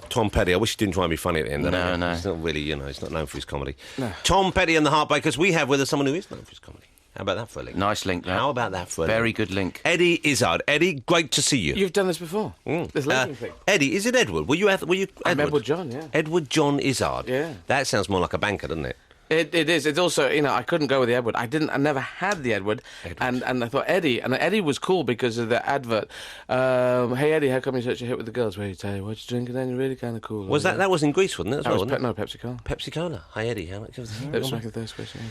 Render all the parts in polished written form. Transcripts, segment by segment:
Tom Petty. I wish he didn't try and be funny at the end. No. He's not really, he's not known for his comedy. No. Tom Petty and the Heartbreakers. We have with us someone who is known for his comedy. How about that for a link? Nice link, that. How about that for a link? Very good link. Eddie Izzard. Eddie, great to see you. You've done this before. This linking thing. Eddie, is it Edward? Were you Edward? I'm Edward John, yeah. Edward John Izzard. Yeah. That sounds more like a banker, doesn't it? It is. It's also, I couldn't go with the Edward. I never had the Edward. And I thought Eddie, and Eddie was cool because of the advert. Hey Eddie, how come you're such a hit with the girls? Well, you tell you what you're drinking, then you're really kind of cool. Was that was in Greece, wasn't it? As well, wasn't it? No, Pepsi Cola. Pepsi Cola. Hey Eddie, how much was It was making thirst question.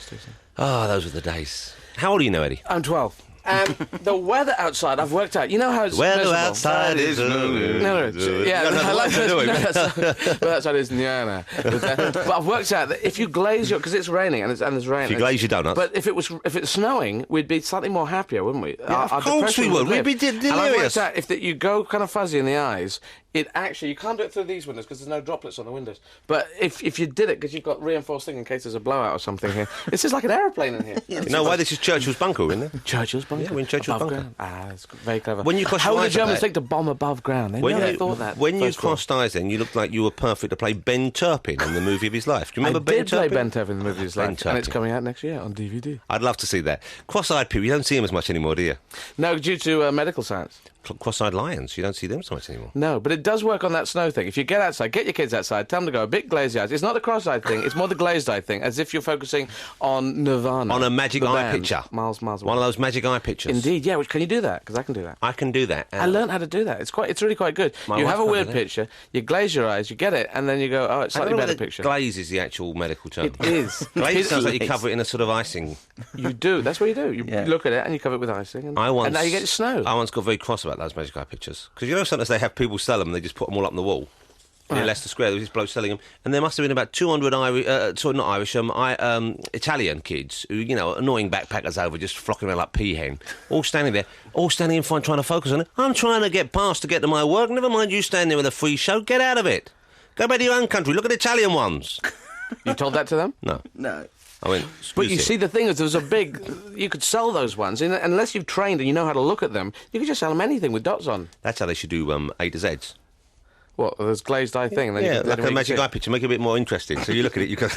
Oh, those were the days. How old are you now, Eddie? I'm 12. And the weather outside, I've worked out. You know how it's weather miserable? Outside is outside is Niana. But I've worked out that if you glaze because it's raining and there's rain. If you glaze your donuts. But if it's snowing, we'd be slightly more happier, wouldn't we? Yeah, of course we would. We'd be delirious. And I've worked out if you go kind of fuzzy in the eyes, it actually, you can't do it through these windows because there's no droplets on the windows. But if you did it, because you've got reinforced thing in case there's a blowout or something here, it's just like an aeroplane in here. You know why this is Churchill's bunker, isn't it? Churchill's bunker? Yeah, we're in Churchill's bunker. It's very clever. How would the Germans think to bomb above ground? They never thought that. When you crossed eyes then, you looked like you were perfect to play Ben Turpin in the movie of his life. Do you remember Ben Turpin? I did play Ben Turpin in the movie of his life, and it's coming out next year on DVD. I'd love to see that. Cross-eyed people, you don't see them as much anymore, do you? No, due to medical science. Cross-eyed lions, you don't see them so much anymore. No, but it does work on that snow thing. If you get outside, get your kids outside, tell them to go a bit glazed eyes. It's not the cross-eyed thing, it's more the glazed eye thing, as if you're focusing on Nirvana. On a magic eye picture. Miles away. One of those magic eye pictures. Indeed, yeah. Can you do that? Because I can do that. I can do that. I learned how to do that. It's really quite good. You have a weird picture, you glaze your eyes, you get it, and then you go, oh, it's slightly better picture. Glaze is the actual medical term. It is. Glaze sounds like you cover it in a sort of icing. You do. That's what you do. You look at it and you cover it with icing, and now you get snow. I once got very cross about those magic eye pictures. Because sometimes they have people sell them and they just put them all up on the wall. In Leicester Square, there was this bloke selling them, and there must have been about 200 Italian kids who, annoying backpackers over, just flocking around like peahen, all standing there, in front trying to focus on it. I'm trying to get past to get to my work. Never mind you standing there with a free show. Get out of it. Go back to your own country. Look at the Italian ones. You told that to them? No. I went, but you see, the thing is, there was a big... You could sell those ones. Unless you've trained and you know how to look at them, you could just sell them anything with dots on. That's how they should do A to Zs. What, this glazed eye thing? And then like a magic eye picture, make it a bit more interesting. So you look at it, you got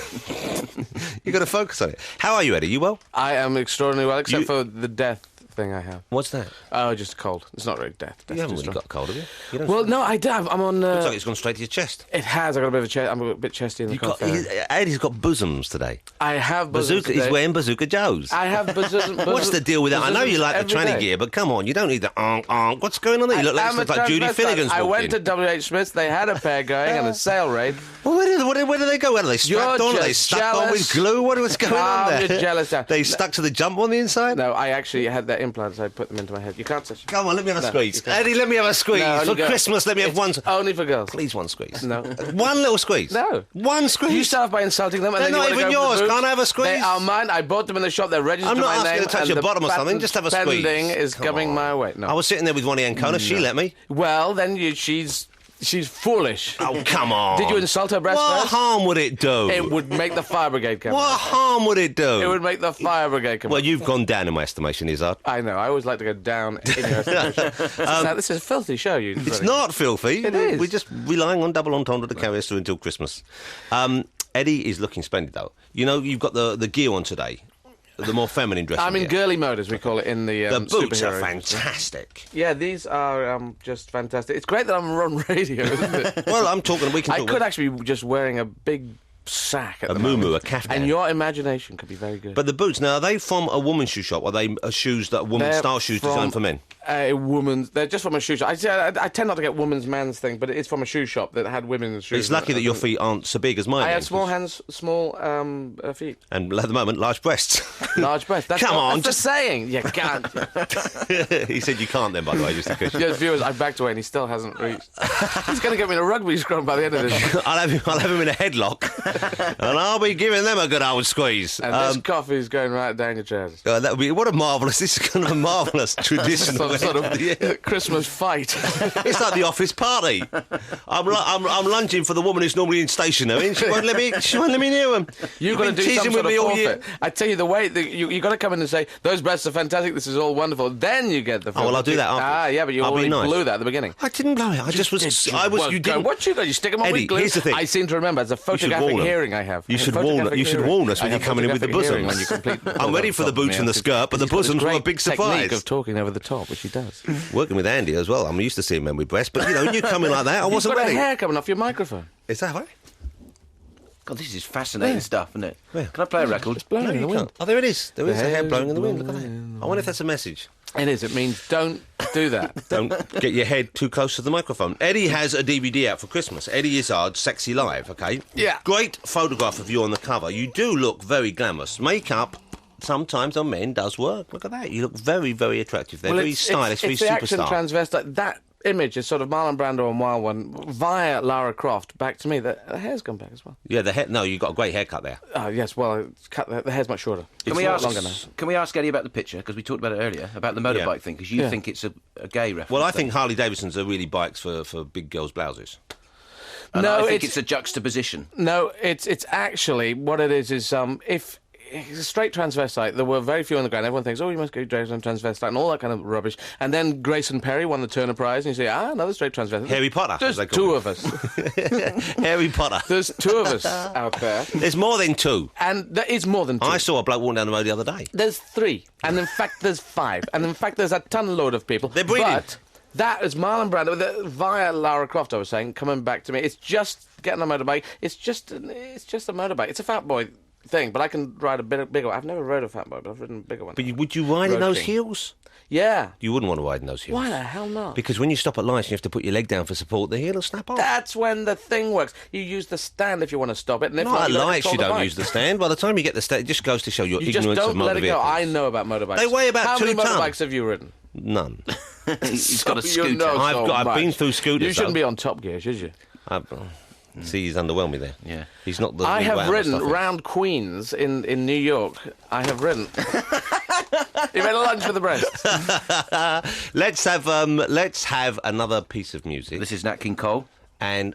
to focus on it. How are you, Eddie? You well? I am extraordinarily well, except for the death thing I have. What's that? Oh, just a cold. It's not really death. You haven't really got a cold, have you? Well, no, I do. I'm on... Looks like it's gone straight to your chest. It has. I've got a bit of a chest. I'm a bit chesty in the cold. Eddie's got bosoms today. I have bosoms today. He's wearing Bazooka Joes. I have bosoms. What's the deal with that? I know you like the tranny gear, but come on, you don't need the What's going on there? You look like Judy Finnegan's walking. I went to W.H. Smith's. They had a pair going and a sale rate. Well, where do they go? Where are they strapped on? Are they stuck on with glue? What's going on there? You're jealous now. They stuck to the jump on the inside? No, I actually had their implants. I put them into my head. You can't touch it. Come on, let me have a squeeze. Eddie, let me have a squeeze. For Christmas, let me have one. Only for girls. Please, one squeeze. No. One little squeeze. No. One squeeze. You start off by insulting them. And they're then not even yours. Can't I have a squeeze? They are mine. I bought them in the shop. They're registered I'm not my asking name. to touch your bottom or something. Just have a squeeze. Pending is coming my way. No. I was sitting there with Ronnie Ancona. She let me. Well, then she's foolish. Oh, come on. Did you insult her breast What first? harm would it do? It would make the fire brigade come. What harm would it do? It would make the fire brigade come. Well, you've gone down in my estimation, Izzard. I know. I always like to go down in your estimation. This is a filthy show, you. It's not filthy. It is. We're just relying on double entendre to carry us through until Christmas. Eddie is looking splendid, though. You've got the gear on today. The more feminine dressing. I'm in girly mode, as we call it in the boots superhero are fantastic. Yeah, these are just fantastic. It's great that I'm on radio, isn't it? Well, I'm talking. We can. I could actually be just wearing a big sack at a the muumuu, moment. a kaftan. And your imagination could be very good. But the boots, now, are they from a woman's shoe shop? Or are they shoes that style shoes designed for men? A woman's... They're just from a shoe shop. I tend not to get woman's man's thing, but it is from a shoe shop that had women's shoes. It's lucky that your feet aren't so big as mine. I have small hands, small feet. And at the moment, large breasts. Large breasts. That's Come on. That's the saying. You can't. He said you can't then, by the way, just in case. Yes, viewers, I backed away and he still hasn't reached. He's going to get me in a rugby scrum by the end of this. I'll have him in a headlock. And I'll be giving them a good old squeeze. And this coffee's going right down your chest. That would be... What a marvellous... This is kind of a marvellous traditional some sort of Christmas fight. It's like the office party. I'm lunging for the woman who's normally in stationery, and she won't let me near him. You've got to do some sort of forfeit. I tell you, the way you got to come in and say those breasts are fantastic. This is all wonderful. Then you get the. Oh well, I'll do that after. Yeah, but you already blew that at the beginning. I didn't blow it. I just was. You didn't. What you got? You stick them on Eddie, with glue. here's the thing. I seem to remember. It's a photographic hearing I have. You should warn us when you're coming in with the bosoms. I'm ready for the boots and the skirt, but the bosoms were a big surprise. Technique of talking over the top, which he does. Working with Andy as well. I'm used to seeing men with breasts, but when you come in like that, I wasn't ready. You've got a hair coming off your microphone. Is that right? God, this is fascinating stuff, isn't it? Where? Can I play a record? It's blowing in the wind. Oh, there it is. There is a hair blowing in the wind. Look at that. I wonder if that's a message. It is. It means don't do that. Don't get your head too close to the microphone. Eddie has a DVD out for Christmas. Eddie Izzard, Sexy Live, okay? Yeah. Great photograph of you on the cover. You do look very glamorous. Makeup, sometimes on men, does work. Look at that. You look very, very attractive. They're very stylish, very it's the action superstar. transvestite. That image is sort of Marlon Brando and Wild One via Lara Croft back to me. The hair's gone back as well. Yeah, the hair. No, you've got a great haircut there. Oh, yes, well, the hair's much shorter. Can we ask Eddie about the picture? Because we talked about it earlier, about the motorbike thing, because you think it's a gay reference. Well, I think Harley Davidsons are really bikes for big girls' blouses. And I think it's a juxtaposition. No, it's actually, what it is if it's a straight transvestite. There were very few on the ground. Everyone thinks, you must go straight transvestite and all that kind of rubbish. And then Grayson Perry won the Turner Prize, and you say, another straight transvestite. Harry Potter. There's two of us. Harry Potter. There's two of us out there. There's more than two. And there is more than two. I saw a bloke walking down the road the other day. There's three. And in fact, there's five. And in fact, there's a ton load of people. They're breeding. But that is Marlon Brando, via Lara Croft, I was saying, coming back to me. It's just getting a motorbike. It's just a motorbike. It's a fat boy thing, but I can ride a bigger one. I've never rode a fat boy, but I've ridden a bigger one. But would you ride in those heels? Yeah. You wouldn't want to ride in those heels. Why the hell not? Because when you stop at lights and you have to put your leg down for support, the heel will snap off. That's when the thing works. You use the stand if you want to stop it. And if not at lights, you don't use the stand. By the time you get the stand, it just goes to show your ignorance of motor vehicles. You just don't let it go. I know about motorbikes. They weigh about 2 tons. How many motorbikes have you ridden? None. He's got a scooter. You know I've been through scooters. You shouldn't be on Top Gear, should you? See, he's underwhelmed me there. Yeah. He's not the... I have ridden round Queens in New York. I have ridden. You made a lunch for the breasts. Let's have another piece of music. This is Nat King Cole. And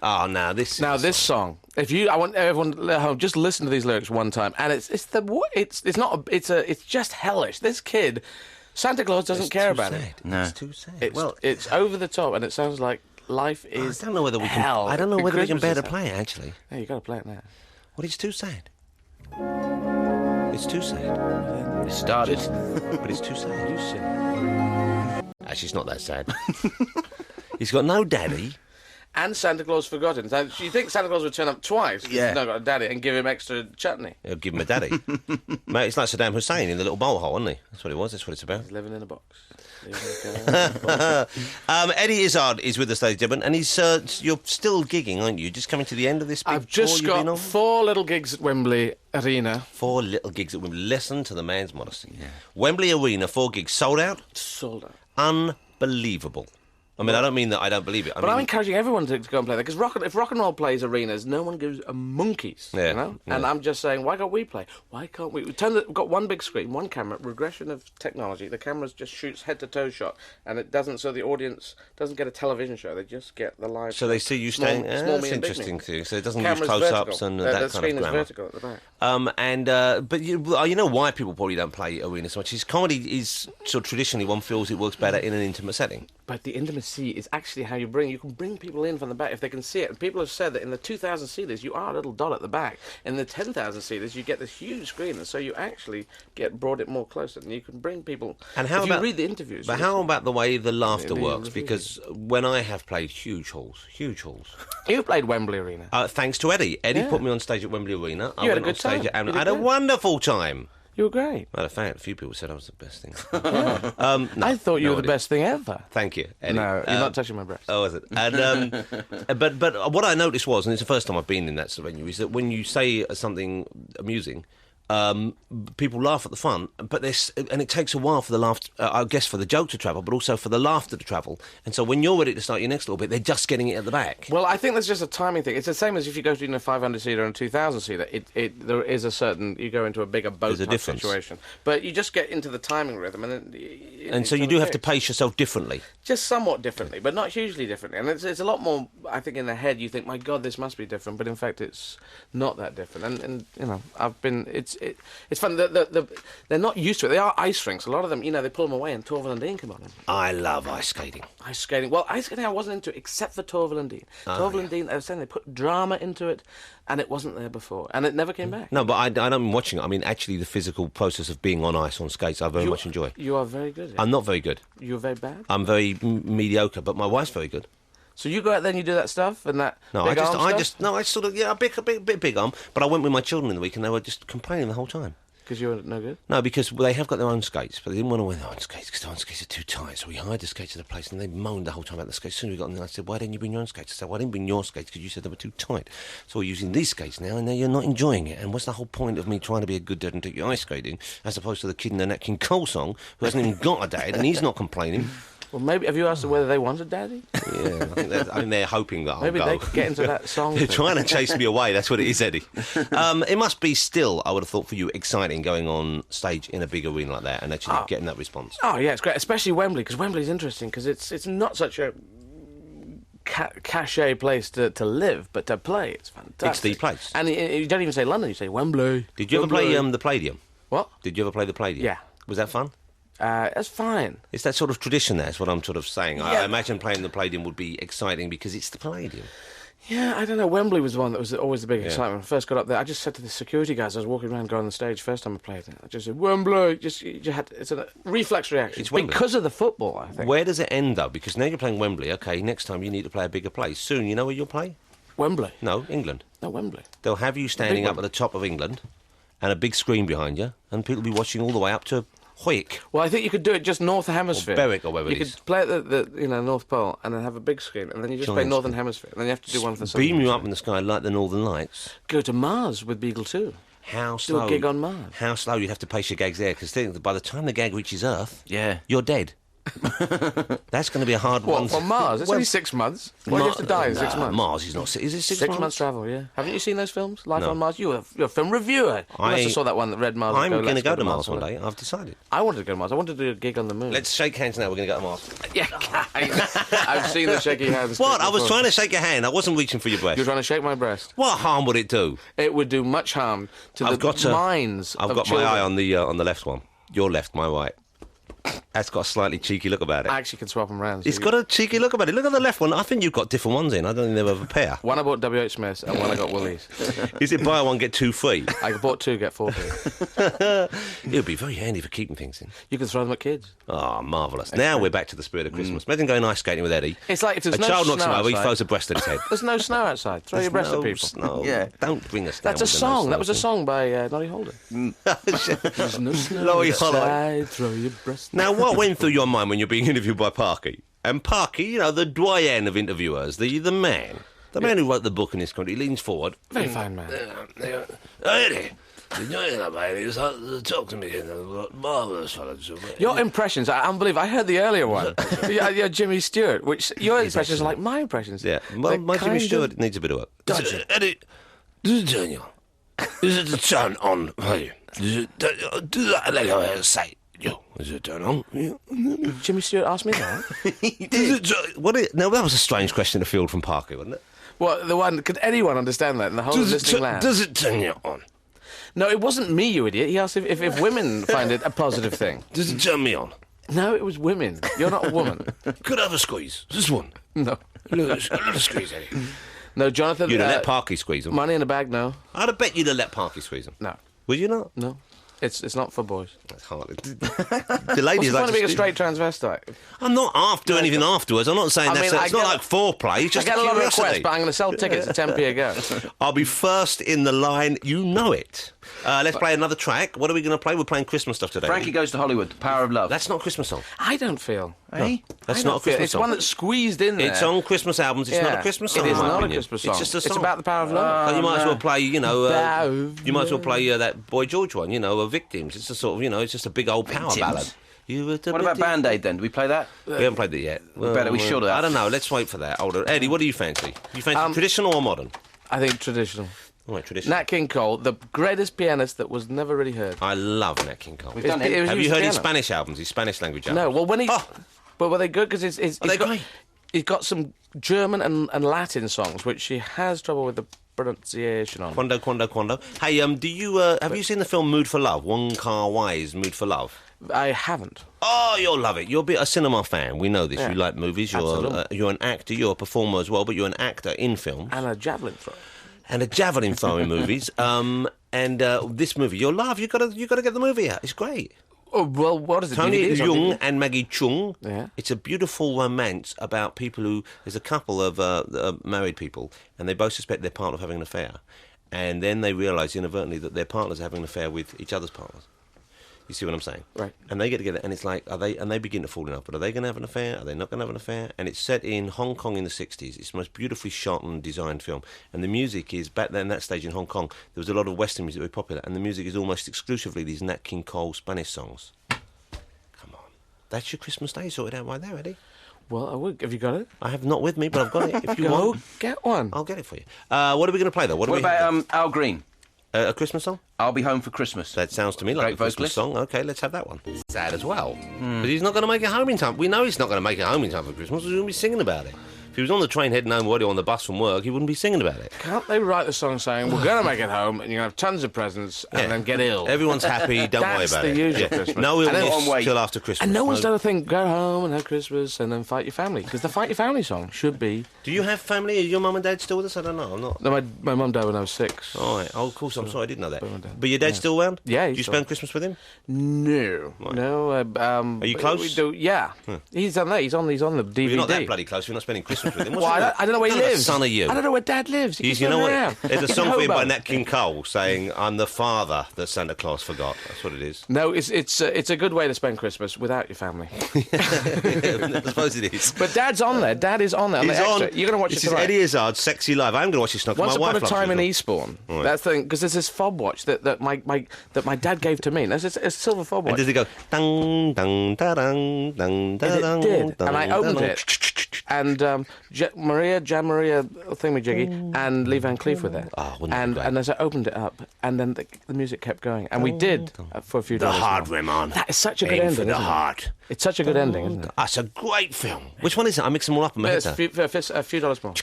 this song. I want everyone at home just listen to these lyrics one time, and it's just hellish. This kid, Santa Claus doesn't care about it. No, it's too sad. It's over the top, and it sounds like life is. I don't know whether we hell. can. I don't know whether we can bear to play it. Actually, yeah, you got to play it now. Well, it's too sad. It's too sad. It started, but it's too sad. You said. Actually, it's not that sad. He's got no daddy. And Santa Claus forgotten. So you think Santa Claus would turn up twice? Yeah. He's not got a daddy and give him extra chutney. He'll give him a daddy. Mate, it's like Saddam Hussein in the little bowl hole, isn't he? That's what it was. That's what it's about. He's living in a box. Eddie Izzard is with us, ladies and gentlemen, and you're still gigging, aren't you? Just coming to the end of this big I've just tour got 4 little gigs at Wembley Arena. 4 little gigs at Wembley. Listen to the man's modesty. Yeah. Wembley Arena, 4 gigs, sold out? Sold out. Unbelievable. I mean, I don't mean that I don't believe it. But I'm encouraging everyone to go and play there, because if rock and roll plays arenas, no one gives a monkeys, yeah, you know? Yeah. And I'm just saying, why can't we play? Why can't we? We've got one big screen, one camera, regression of technology. The camera just shoots head-to-toe shot, and it doesn't, so the audience doesn't get a television show. They just get the live So they see you staying... That's interesting, too. So it doesn't use close-ups and that kind of screen is glamour. vertical at the back. But you know why people probably don't play arenas so much? Is comedy is sort of traditionally one feels it works better in an intimate setting. But the intimacy is actually how you can bring people in from the back if they can see it. And people have said that in the 2,000 seaters, you are a little dot at the back. In the 10,000 seaters, you get this huge screen, and so you actually brought it more closer, and you can bring people. And how if about you read the interviews? But how about the way the laughter works? Because when I have played huge halls, you played Wembley Arena. Thanks to Eddie. Eddie put me on stage at Wembley Arena. You had a good time. I had a wonderful time. You were great. Matter of fact, a few people said I was the best thing. No, I thought you were the best thing ever. Thank you, Eddie. No, you're not touching my breast. Oh, is it? And, but what I noticed was, and it's the first time I've been in that sort of venue, is that when you say something amusing, people laugh at the fun, but and it takes a while for the laugh, I guess, for the joke to travel, but also for the laughter to travel. And so when you're ready to start your next little bit, they're just getting it at the back. Well, I think that's just a timing thing. It's the same as if you go to a 500-seater and a 2,000-seater. There is a certain... You go into a bigger boat type situation. But you just get into the timing rhythm. And so you do have to pace yourself differently. Just somewhat differently, but not hugely differently. And it's a lot more, I think, in the head, you think, my God, this must be different. But in fact, it's not that different. And you know, it's fun. They're not used to it. They are ice rinks. A lot of them, you know, they pull them away and Torvill and Dean come on in. I love ice skating. Ice skating. Well, ice skating I wasn't into except for Torvill and Dean. Torvill and Dean, I was saying they put drama into it, and it wasn't there before, and it never came back. No, but I don't mean watching it. I mean, actually, the physical process of being on ice, on skates, I very much enjoy. You are very good. I'm not very good. You're very bad? I'm very mediocre, but my wife's very good. So you go out there and you do that stuff and that big arm stuff? I sort of, a big arm, but I went with my children in the week and they were just complaining the whole time. Because you were no good? No, because they have got their own skates, but they didn't want to wear their own skates because their own skates are too tight. So we hired the skates at a place and they moaned the whole time about the skates. As soon as we got them there, I said, why didn't you bring your own skates? I said, well, I didn't bring your skates because you said they were too tight. So we're using these skates now and now you're not enjoying it. And what's the whole point of me trying to be a good dad and take you ice skating as opposed to the kid in the Nat King Cole song who hasn't even got a dad and he's not complaining? Well, maybe, have you asked them whether they wanted Daddy? Yeah, I think they're hoping that I'll go. Maybe they could get into that song. They're trying to chase me away, that's what it is, Eddie. It must be still, I would have thought, for you, exciting going on stage in a big arena like that and actually getting that response. Oh, yeah, it's great, especially Wembley, because Wembley's interesting, because it's not such a cachet place to live, but to play, it's fantastic. It's the place. And you don't even say London, you say Wembley. Did you ever play the Palladium? What? Did you ever play the Palladium? Yeah. Was that fun? That's fine. It's that sort of tradition there, is what I'm sort of saying. Yeah. I imagine playing the Palladium would be exciting because it's the Palladium. Yeah, I don't know. Wembley was the one that was always the big excitement. When I first got up there, I just said to the security guys, I was walking around going on the stage first time I played it, I just said, Wembley! It's a reflex reaction. It's Wembley. Because of the football, I think. Where does it end, though? Because now you're playing Wembley. OK, next time you need to play a bigger place. Soon, you know where you'll play? Wembley? No, England. No, Wembley. They'll have you standing up at the top of England and a big screen behind you, and people will be watching all the way up to Hoyk. Well, I think you could do it just North Hemisphere. Or Berwick or wherever it is. You could play at the North Pole and then have a big screen, and then you just play Northern Hemisphere, and then you have to do one for the Southern Beam you Hemisphere. up in the sky like the Northern Lights. Go to Mars with Beagle 2. How slow? Do a gig on Mars. How slow you'd have to pace your gags there, because by the time the gag reaches Earth, Yeah. you're dead. That's going to be a hard one. What, on Mars? It's only 6 months. Why do you have to die in 6 months? Mars is not... Is it 6 months? 6 months travel, yeah. Haven't you seen those films? Life No. on Mars? You're a film reviewer. You must have saw that one that read Mars. I'm going to go to Mars Mars one day. I've decided. I wanted to go to Mars. I wanted to do a gig on the moon. Let's shake hands now. We're going to go to Mars. Yeah, guys. I've seen the shaky hands. What? I was trying to shake your hand. I wasn't reaching for your breast. You're trying to shake my breast. What harm would it do? It would do much harm to the minds I've of got children. my eye on the left one. Your left, my right. That's got a slightly cheeky look about it. I actually can swap them round. It's got a cheeky look about it. Look at the left one. I think you've got different ones in. I don't think they have a pair. One I bought W.H. Smith's and one I got Woolies. Is it buy one, get two free? I bought 2, get 4 free. It would be very handy for keeping things in. You can throw them at kids. Oh, marvellous. Now we're back to the spirit of Christmas. Imagine going ice skating with Eddie. It's like if there's a no child knocks him snow over, he outside. throws a breast at his head. There's no snow outside. Throw your breast at people. Snow. Yeah. Don't bring us down. That's a with the song. no That was a snow song by Noddy Holder. There's no snow Lowry outside. Throw your breast. Now, what went through your mind when you're being interviewed by Parky? And Parky, you know, the doyen of interviewers, the man. The man who wrote the book in this country, leans forward. Very fine man. Eddie, talk to me. Marvellous fellow. Your impressions are unbelievable. I heard the earlier one. You're Jimmy Stewart, which your impressions are like my impressions. Yeah, well, my Jimmy Stewart needs a bit of work. Eddie, does it turn you on? Is it to turn on for you? Do that like I say? Yo, is it turn on? Jimmy Stewart asked me that. Now, that was a strange question to field from Parker, wasn't it? Well, the one, could anyone understand that in the whole listening land? Does it turn you on? No, it wasn't me, you idiot. He asked if women find it a positive thing. Does it turn me on? No, it was women. You're not a woman. Could I have a squeeze? Just one. No. A little squeeze, Eddie. No, Jonathan... You'd have let Parky squeeze him. Money in a bag, no. I'd have bet you'd have let Parky squeeze him. No. Would you not? No. It's not for boys. That's hard. The What's ladies the like point of being a straight transvestite? I'm not after anything afterwards. I'm not saying I that's... mean, it's not like foreplay. It's I just get a lot of curiosity. requests, but I'm going to sell tickets at 10p a go. I'll be first in the line. You know it. Let's play another track. What are we going to play? We're playing Christmas stuff today. Frankie Goes to Hollywood, The Power of Love. That's not a Christmas song. I don't feel. Eh? That's I not don't a feel- Christmas It's song. one that's squeezed in there. It's on Christmas albums. It's not a Christmas song. It is in my not opinion. a Christmas song. It's just a song. It's about the power of love. So you might as well play, you know, Power of you might as well play that Boy George one, you know, Victims. It's a sort of, you know, it's just a big old power Victims? ballad. What about Band-Aid then? Do we play that? We haven't played it yet. We should have. I don't know. Let's wait for that. Hold on. Eddie, what do you fancy? You fancy traditional or modern? I think traditional. All right, traditional. Nat King Cole, the greatest pianist that was never really heard. I love Nat King Cole. We've done it. Have you heard his piano. Spanish albums, his Spanish language albums? No, well, when he... But were they good? Because he's they got, great? he's got some German and Latin songs, which he has trouble with the pronunciation on. Quando. Hey, do you have you seen the film Mood for Love? Wong Kar-wai's Mood for Love. I haven't. Oh, you'll love it. You're a cinema fan. We know this. Yeah. You like movies. You're an actor. You're a performer as well, but you're an actor in films. And a javelin throw. And a javelin throw in movies. This movie, you'll love. You gotta get the movie out. It's great. Oh, well, what is it? Tony DVDs? Leung and Maggie Chung. Yeah. It's a beautiful romance about people who... There's a couple of married people, and they both suspect their partner of having an affair. And then they realise inadvertently that their partners are having an affair with each other's partners. You see what I'm saying? Right. And they get together, and it's like, and they begin to fall in love. But are they going to have an affair? Are they not going to have an affair? And it's set in Hong Kong in the 60s. It's the most beautifully shot and designed film. And the music is, back then, that stage in Hong Kong, there was a lot of Western music very popular, and the music is almost exclusively these Nat King Cole Spanish songs. Come on. That's your Christmas Day sorted out right there, Eddie. Well, I would. Have you got it? I have not with me, but I've got it. If you Go want, get one. I'll get it for you. What are we going to play, though? What about Al Green? A Christmas song? I'll Be Home for Christmas. That sounds to me like Great a Christmas vocalist. song. Okay, let's have that one. Sad as well. But he's not going to make it home in time. We know he's not going to make it home in time for Christmas. He's going to be singing about it. If he was on the train heading home or on the bus from work, he wouldn't be singing about it. Can't they write the song saying, we're going to make it home and you're going to have tons of presents and then get ill? Everyone's happy, don't worry That's about the it. usual Christmas. No And then- illness till after Christmas. And no one's done a thing, go home and have Christmas and then fight your family. Because the fight your family song should be... Do you have family? Are your mum and dad still with us? I don't know, I'm not. No, my mum died when I was 6. All right. Oh, of course, I'm sorry, I didn't know that. my dad. But your dad's still around? Yeah, Do he's you still- spend Christmas with him? No. Right. No. Are you close? We do, yeah. He's on there. He's on the DVD. Well, you're not that bloody close. You're not spending Christmas with him. What's Well, wrong? I don't know where he What kind of lives. son are you? I don't know where Dad lives. He keeps You know moving what? around. There's a He's song for him by hobo. Nat King Cole saying, I'm the father that Santa Claus forgot. That's what it is. No, it's a good way to spend Christmas without your family. I suppose it is. But Dad's on there. Dad is on there. He's on. Extra. You're going to watch this it is tonight. Eddie Izzard's Sexy Live. I'm going to watch this tonight. Once my upon wife a time in loves it. Eastbourne, Right. that's the thing, because there's this fob watch that my dad gave to me. And it's a silver fob And watch. does it go dang dang da dang dang da And dang? it did, dang, and I da, opened dang. it, and Jan Maria thingamajiggy, and Lee Van Cleef were there. Oh, wouldn't it be great? And as I opened it up, and then the music kept going, and we did for a few The dollars. hard more. rim on. That is such a good Aim ending. for the isn't it? heart. It's such a good ending, isn't it? That's a great film. Which one is it? I mix them all up in my head. It's a few dollars more.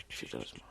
Few dollars more.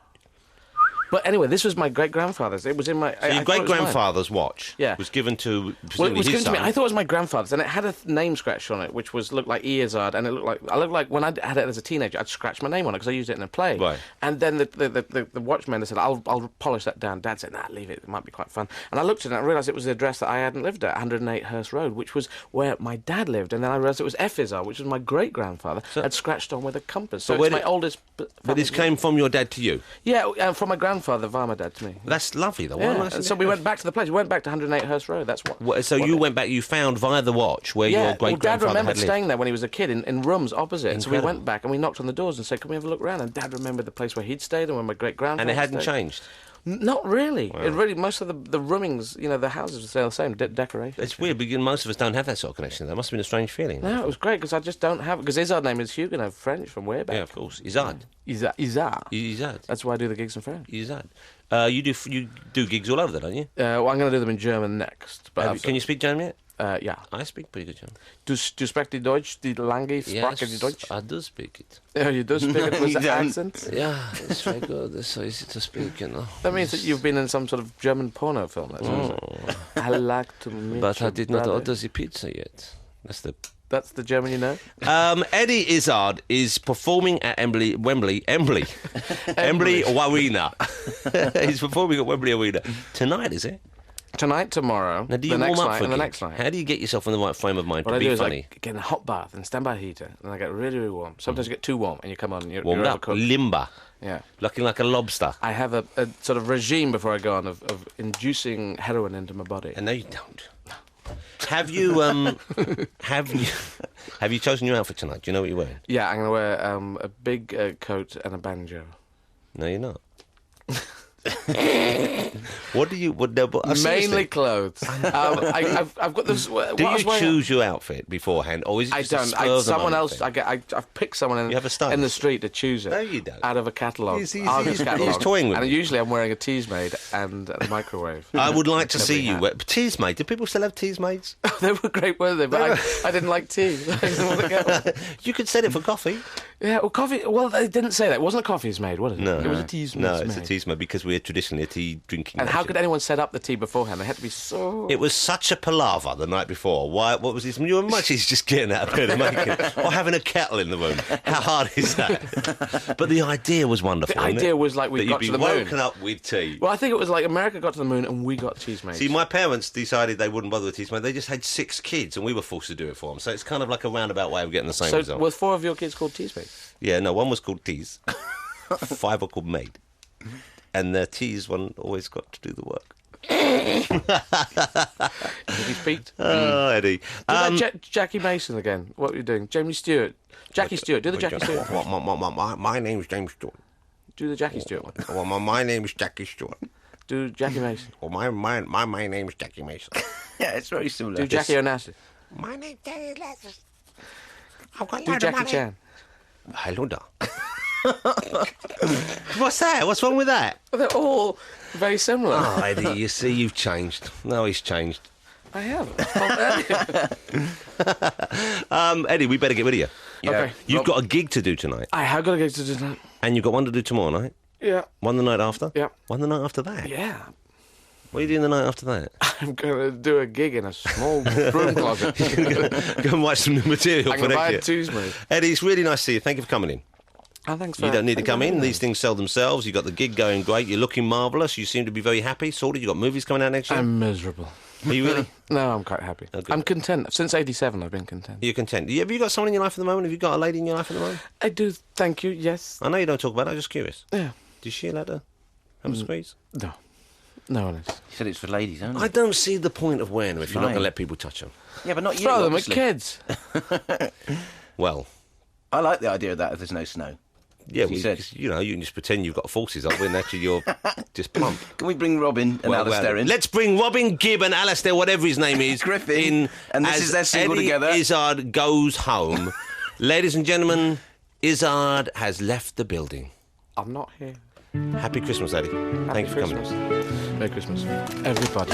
But anyway, this was my great grandfather's. It was in my. So your great grandfather's watch Yeah. was given to Well, it presumably was his given to me. son. I thought it was my grandfather's, and it had a name scratched on it, which looked like Izzard, and I looked like when I had it as a teenager, I'd scratched my name on it because I used it in a play. Right. And then the watchman said, "I'll polish that down." Dad said, "Nah, leave it. It might be quite fun." And I looked at it, and I realised it was the address that I hadn't lived at, 108 Hurst Road, which was where my dad lived. And then I realised it was F. Izzard, which was my great grandfather, had scratched on with a compass. So But it's where my did- oldest. But this came from your dad to you. Yeah, from my grandfather via my dad to me. That's lovely, though. Why Yeah, am I and saying so that? we went back to the place. We went back to 108 Hurst Road. That's what. So you went back. You found via the watch where your Yeah, great well, Dad grandfather remembered had lived. staying there when he was a kid in rooms opposite. So we Incredible. went back and we knocked on the doors and said, "Can we have a look around?" And Dad remembered the place where he'd stayed and where my great grandfather. And it hadn't stayed. changed. Not really. It really. Most of the roomings, the houses were still the same. Decoration. It's weird because most of us don't have that sort of connection. That must have been a strange feeling. No, it was great because I just don't have it. Because Izzard name is Huguenot French from way back. Yeah, of course. Izzard. Izzard. Izzard. That's why I do the gigs in French. Izzard. You do gigs all over there, don't you? Well, I'm going to do them in German next. But Can you speak German yet? yeah. I speak pretty good German. Du spreekt die Deutsch, die lange Sprache, die Deutsch? I do speak it. Oh, you do speak it with the accent? Yeah, it's very good. It's so easy to speak, That means that you've been in some sort of German porno film. That's what I like to meet But I your did not brother. order the pizza yet. That's the German you know? Eddie Izzard is performing at Wembley Arena. He's performing at Wembley Arena tonight, is it? Tonight, tomorrow, Now, do the you next warm up night, for and the gigs? next night. How do you get yourself in the right frame of mind What to I be do is funny? I get in a hot bath and stand by a heater, and then I get really, really warm. Sometimes you get too warm, and you come on and you're Warmed up, overcooked. limber, Yeah. looking like a lobster. I have a sort of regime before I go on of inducing heroin into my body. And no, you don't. Have you have you chosen your outfit tonight? Do you know what you're wearing? Yeah, I'm going to wear a big coat and a banjo. No, you're not. What do you? What? No, but, Mainly clothes. I've got this. Do you choose your outfit beforehand, or is it I just a don't. spur of the Someone moment else. thing? I've picked someone You have a stylist? in the street to choose it. No, you don't. Out of a catalogue. He's Argos catalogue. toying with and me. usually I'm wearing a Teasmade and a microwave. I would like to see you hat. wear Teasmade. Do people still have Teasmades? They were great, weren't they? But I didn't like tea. I didn't want to get one. You could set it for coffee. Yeah, well, coffee. Well, they didn't say that. It wasn't a coffee's made, was it? No, it was a tea's No, made. it's a Teasmade because we're traditionally a tea drinking. And how nation. could anyone set up the tea beforehand? They had to be so. It was such a palaver the night before. Why? What was this? You were much as just getting out of bed and making it, or having a kettle in the room. How hard is that? But the idea was wonderful. The wasn't idea it? was like we that got you'd to be the moon. woken up with tea. Well, I think it was like America got to the moon and we got cheese made. See, my parents decided they wouldn't bother with Teasmade. They just had 6 kids, and we were forced to do it for them. So it's kind of like a roundabout way of getting the same So result. were 4 of your kids called teas made? Yeah, no, one was called Teas, 5 were called Maid, and the Teas one always got to do the work. He speak. Oh, Eddie. Do that Jackie Mason again. What are you doing? Jamie Stewart. Jackie Stewart. Do the Jackie Stewart. My name is James Stewart. Do the Jackie Stewart one. Well, my name is Jackie Stewart. Do Jackie Mason. Well, my name is Jackie Mason. Yeah, it's very similar. Do Jackie Onassis. My name's Jackie Mason. I've got Do Jackie Chan. Hello there. What's that? What's wrong with that? Well, they're all very similar. Oh, Eddie, you see, you've changed. No, he's changed. I have. Eddie, we better get rid of you. Yeah. Okay. You've got a gig to do tonight, I have got to go to tonight. and you've got one to do tomorrow night. Yeah. One the night after. Yeah. One the night after that. Yeah. What are you doing the night after that? I'm going to do a gig in a small broom closet. Go and watch some new material I'm for going to buy a next year. twos move. Eddie, it's really nice to see you. Thank you for coming in. Oh, thanks for You don't need to thanks come for in. having me. These things sell themselves. You've got the gig going great. You're looking marvellous. You seem to be very happy. Sorted. You've got movies coming out next year. I'm miserable. Are you really? No, I'm quite happy. good. I'm content. Since '87, I've been content. You're content. Have you got someone in your life at the moment? Have you got a lady in your life at the moment? I do, thank you, yes. I know you don't talk about it. I'm just curious. Yeah. Is she allowed to have a squeeze? No. No one is. You said it's for ladies, only. I don't see the point of wearing them if you're not Fine. going to let people touch them. Yeah, but not you. Throw them at obviously. kids. Well, I like the idea of that if there's no snow. yeah, As you said. you know, you can just pretend you've got forces up when actually you're just plump. Can we bring Robin and Alistair in? Let's bring Robin Gibb and Alistair, whatever his name is, Griffin. in. And this as is their single Eddie together. Izzard goes home. Ladies and gentlemen, Izzard has left the building. I'm not here. Happy Christmas, Eddie. Thank you for coming. Merry Christmas. Everybody.